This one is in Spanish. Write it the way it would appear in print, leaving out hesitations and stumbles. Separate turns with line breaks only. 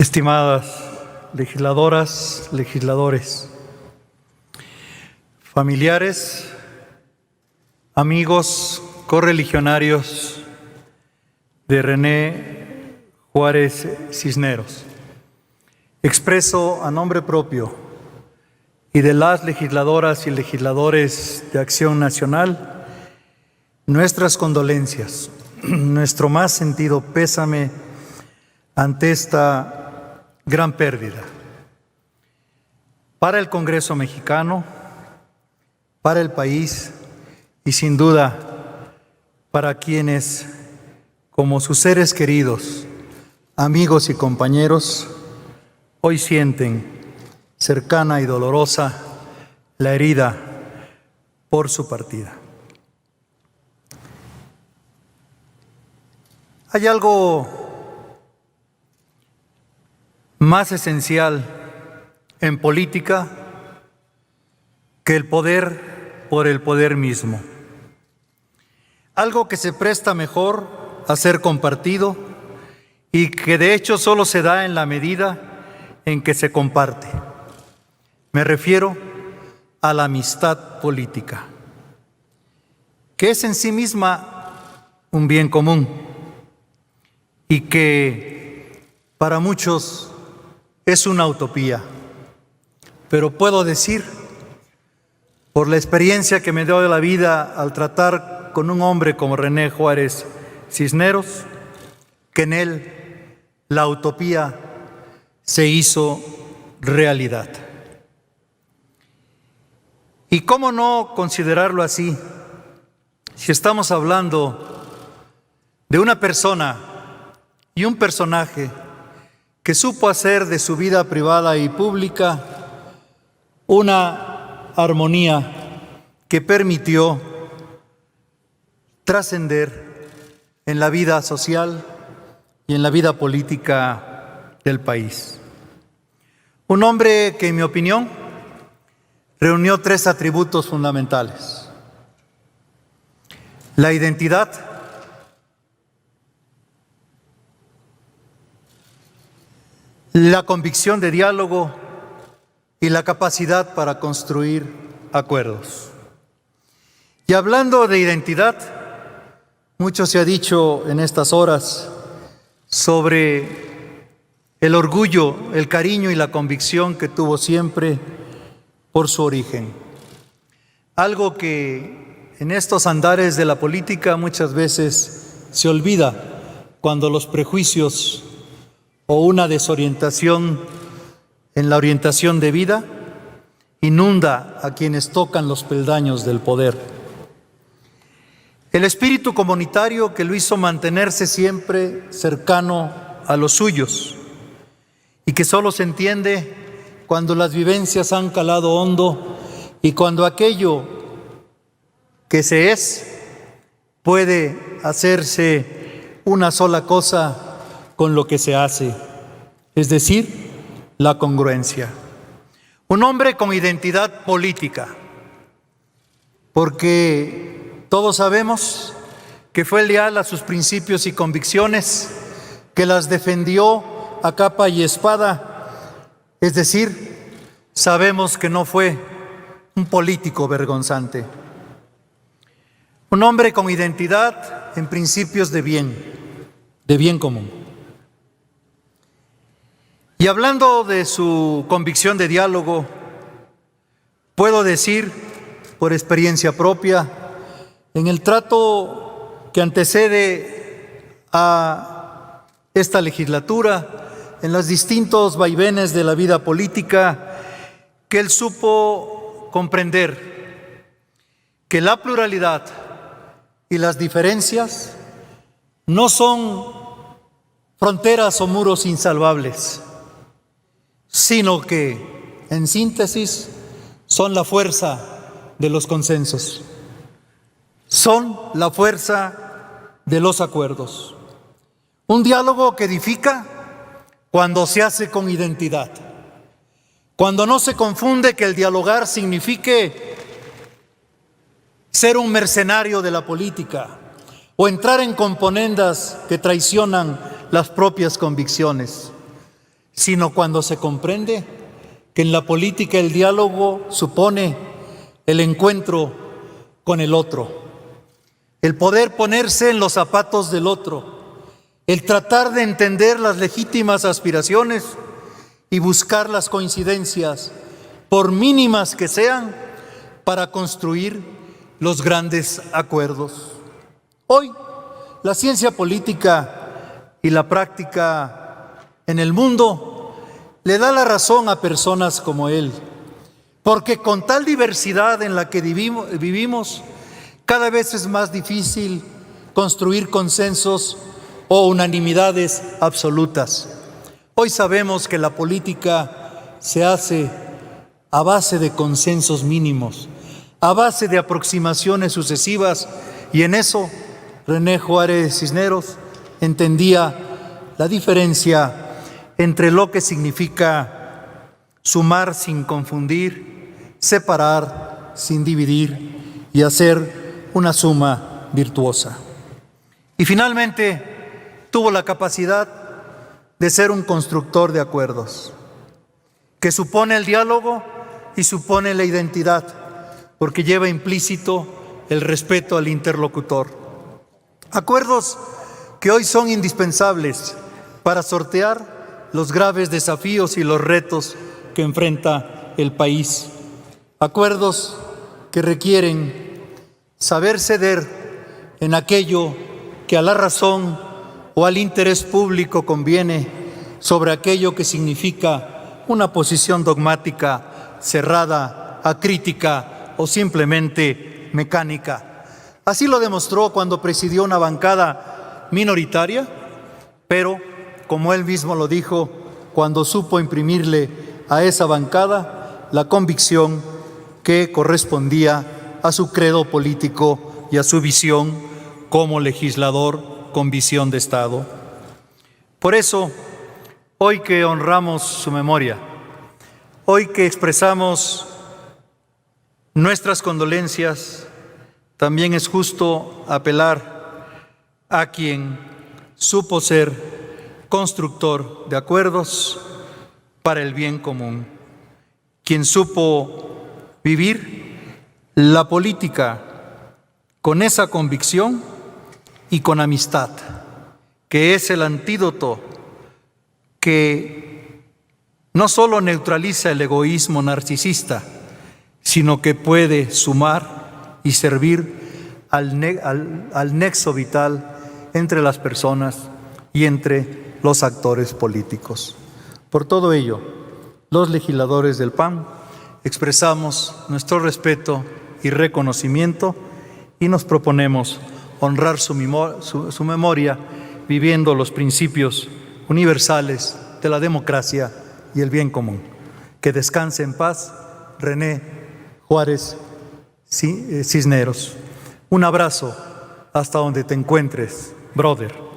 Estimadas legisladoras, legisladores, familiares, amigos, correligionarios de René Juárez Cisneros, expreso a nombre propio y de las legisladoras y legisladores de Acción Nacional nuestras condolencias, nuestro más sentido pésame ante esta gran pérdida para el Congreso mexicano, para el país y sin duda para quienes, como sus seres queridos, amigos y compañeros, hoy sienten cercana y dolorosa la herida por su partida. Hay algo más esencial en política que el poder por el poder mismo. Algo que se presta mejor a ser compartido y que de hecho solo se da en la medida en que se comparte. Me refiero a la amistad política, que es en sí misma un bien común y que para muchos es una utopía, pero puedo decir, por la experiencia que me dio de la vida al tratar con un hombre como René Juárez Cisneros, que en él la utopía se hizo realidad. ¿Y cómo no considerarlo así si estamos hablando de una persona y un personaje que supo hacer de su vida privada y pública una armonía que permitió trascender en la vida social y en la vida política del país? Un hombre que, en mi opinión, reunió tres atributos fundamentales: la identidad, la convicción de diálogo y la capacidad para construir acuerdos. Y hablando de identidad, mucho se ha dicho en estas horas sobre el orgullo, el cariño y la convicción que tuvo siempre por su origen. Algo que en estos andares de la política muchas veces se olvida cuando los prejuicios o una desorientación en la orientación de vida inunda a quienes tocan los peldaños del poder. El espíritu comunitario que lo hizo mantenerse siempre cercano a los suyos y que solo se entiende cuando las vivencias han calado hondo y cuando aquello que se es puede hacerse una sola cosa con lo que se hace, es decir, la congruencia. Un hombre con identidad política, porque todos sabemos que fue leal a sus principios y convicciones, que las defendió a capa y espada, es decir, sabemos que no fue un político vergonzante. Un hombre con identidad en principios de bien común. Y hablando de su convicción de diálogo, puedo decir, por experiencia propia, en el trato que antecede a esta legislatura, en los distintos vaivenes de la vida política, que él supo comprender que la pluralidad y las diferencias no son fronteras o muros insalvables, sino que, en síntesis, son la fuerza de los consensos, son la fuerza de los acuerdos. Un diálogo que edifica cuando se hace con identidad, cuando no se confunde que el dialogar signifique ser un mercenario de la política o entrar en componendas que traicionan las propias convicciones, sino cuando se comprende que en la política el diálogo supone el encuentro con el otro, el poder ponerse en los zapatos del otro, el tratar de entender las legítimas aspiraciones y buscar las coincidencias, por mínimas que sean, para construir los grandes acuerdos. Hoy, la ciencia política y la práctica en el mundo le da la razón a personas como él, porque con tal diversidad en la que vivimos, cada vez es más difícil construir consensos o unanimidades absolutas. Hoy sabemos que la política se hace a base de consensos mínimos, a base de aproximaciones sucesivas, y en eso René Juárez Cisneros entendía la diferencia entre lo que significa sumar sin confundir, separar sin dividir y hacer una suma virtuosa. Y finalmente tuvo la capacidad de ser un constructor de acuerdos, que supone el diálogo y supone la identidad, porque lleva implícito el respeto al interlocutor. Acuerdos que hoy son indispensables para sortear los graves desafíos y los retos que enfrenta el país. Acuerdos que requieren saber ceder en aquello que a la razón o al interés público conviene, sobre aquello que significa una posición dogmática, cerrada, acrítica o simplemente mecánica. Así lo demostró cuando presidió una bancada minoritaria, pero, como él mismo lo dijo, cuando supo imprimirle a esa bancada la convicción que correspondía a su credo político y a su visión como legislador con visión de Estado. Por eso, hoy que honramos su memoria, hoy que expresamos nuestras condolencias, también es justo apelar a quien supo ser constructor de acuerdos para el bien común, quien supo vivir la política con esa convicción y con amistad, que es el antídoto que no solo neutraliza el egoísmo narcisista, sino que puede sumar y servir al nexo vital entre las personas y entre los actores políticos. Por todo ello, los legisladores del PAN expresamos nuestro respeto y reconocimiento y nos proponemos honrar su memoria viviendo los principios universales de la democracia y el bien común. Que descanse en paz René Juárez Cisneros. Un abrazo hasta donde te encuentres, brother.